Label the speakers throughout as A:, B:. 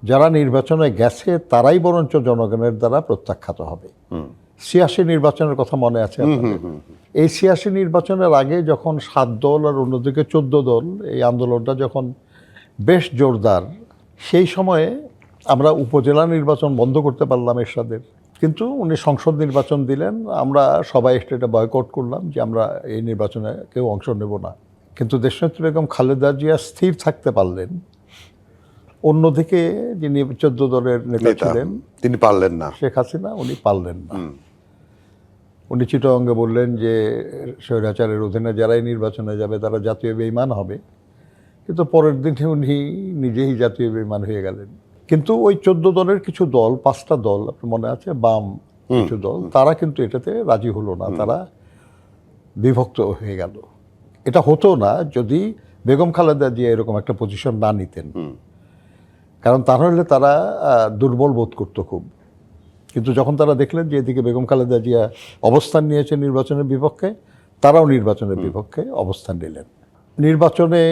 A: যারা নির্বাচনে গেছে তারাই বরঞ্চ জনগণের দ্বারা প্রত্যাখ্যাত হবে। ৮৬ নির্বাচনের কথা মনে আছে আপনাদের? এই ৮৬ নির্বাচনের আগে যখন ৭ দল আর অন্যদিকে ১৪ দল এই আন্দোলনটা যখন বেশ জোরদার, সেই সময়ে আমরা উপজেলা নির্বাচন বন্ধ করতে পারলাম এরশাদের, কিন্তু উনি সংসদ নির্বাচন দিলেন। আমরা সবাই এটা বয়কট করলাম যে আমরা এই নির্বাচনে কেউ অংশ নেব না। কিন্তু দেশনেত্রী বেগম খালেদা জিয়া স্থির থাকতে পারলেন। অন্যদিকে যিনি ১৪ দলের নেতা ছিলেন
B: তিনি পারলেন না,
A: শেখ হাসিনা, উনি পারলেন না। উনি চিটাগংয়ে বললেন যে স্বৈরাচারের অধীনে যারাই নির্বাচনে যাবে তারা জাতীয় বেঈমান হবে, কিন্তু পরের দিনে উনি নিজেই জাতীয় বেঈমান হয়ে গেলেন। কিন্তু ওই ১৪ দলের কিছু দল, ৫টা দল আপনার মনে আছে, বাম কিছু দল, তারা কিন্তু এটাতে রাজি হলো না, তারা বিভক্ত হয়ে গেল। এটা হতো না যদি বেগম খালেদা জিয়া এরকম একটা পজিশন না নিতেন, কারণ তা হলে তারা দুর্বল বোধ করতো খুব। কিন্তু যখন তারা দেখলেন যে এদিকে বেগম খালেদা জিয়া অবস্থান নিয়েছে নির্বাচনের বিপক্ষে, তারাও নির্বাচনের বিপক্ষে অবস্থান নিলেন। নির্বাচনে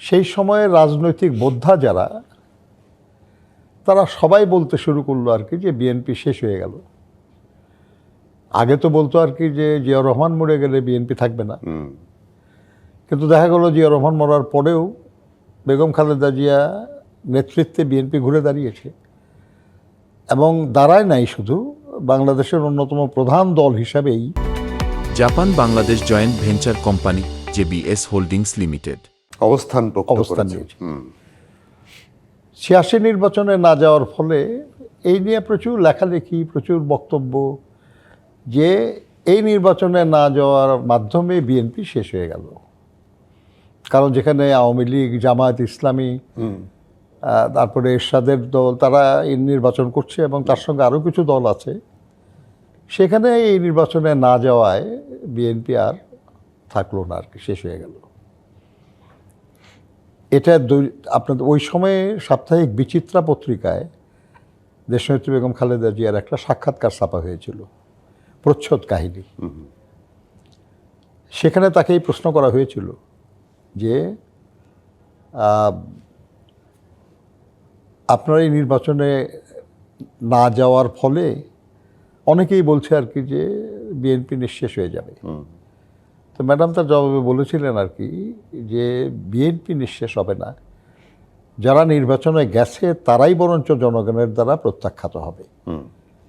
A: সেই সময়ে রাজনৈতিক বোদ্ধা যারা, তারা সবাই বলতে শুরু করলো আর কি যে বিএনপি শেষ হয়ে গেল। আগে তো বলতো আর কি যে জিয়া রহমান মরে গেলে বিএনপি থাকবে না, কিন্তু দেখা গেল জিয়া রহমান মরার পরেও বেগম খালেদা জিয়া নেতৃত্বে বিএনপি ঘুরে দাঁড়িয়েছে এবং দাঁড়ায় নাই শুধু, বাংলাদেশের অন্যতম প্রধান দল হিসাবেই
C: Japan Bangladesh joint venture company JBS holdings limited
B: অবস্থান
A: নিয়েছে। ৮৬ নির্বাচনে না যাওয়ার ফলে এই নিয়ে প্রচুর লেখালেখি, প্রচুর বক্তব্য যে এই নির্বাচনে না যাওয়ার মাধ্যমে বিএনপি শেষ হয়ে গেল। কারণ যেখানে আওয়ামী লীগ, জামায়াত ইসলামী, তারপরে এরশাদের দল, তারা এই নির্বাচন করছে এবং তার সঙ্গে আরও কিছু দল আছে, সেখানে এই নির্বাচনে না যাওয়ায় বিএনপি আর থাকলো না আর কি, শেষ হয়ে গেল। এটা আপনাদের ওই সময়ে সাপ্তাহিক বিচিত্রা পত্রিকায় দেশনেত্রী বেগম খালেদা জিয়ার একটা সাক্ষাৎকার ছাপা হয়েছিল, প্রচ্ছদ কাহিনী। সেখানে তাকেই প্রশ্ন করা হয়েছিল যে আপনার এই নির্বাচনে না যাওয়ার ফলে অনেকেই বলছে আর কি যে বিএনপি নিঃশেষ হয়ে যাবে। তো ম্যাডাম তার জবাবে বলেছিলেন আর কি যে বিএনপি নিঃশেষ হবে না, যারা নির্বাচনে গেছে তারাই বরঞ্চ জনগণের দ্বারা প্রত্যাখ্যাত হবে।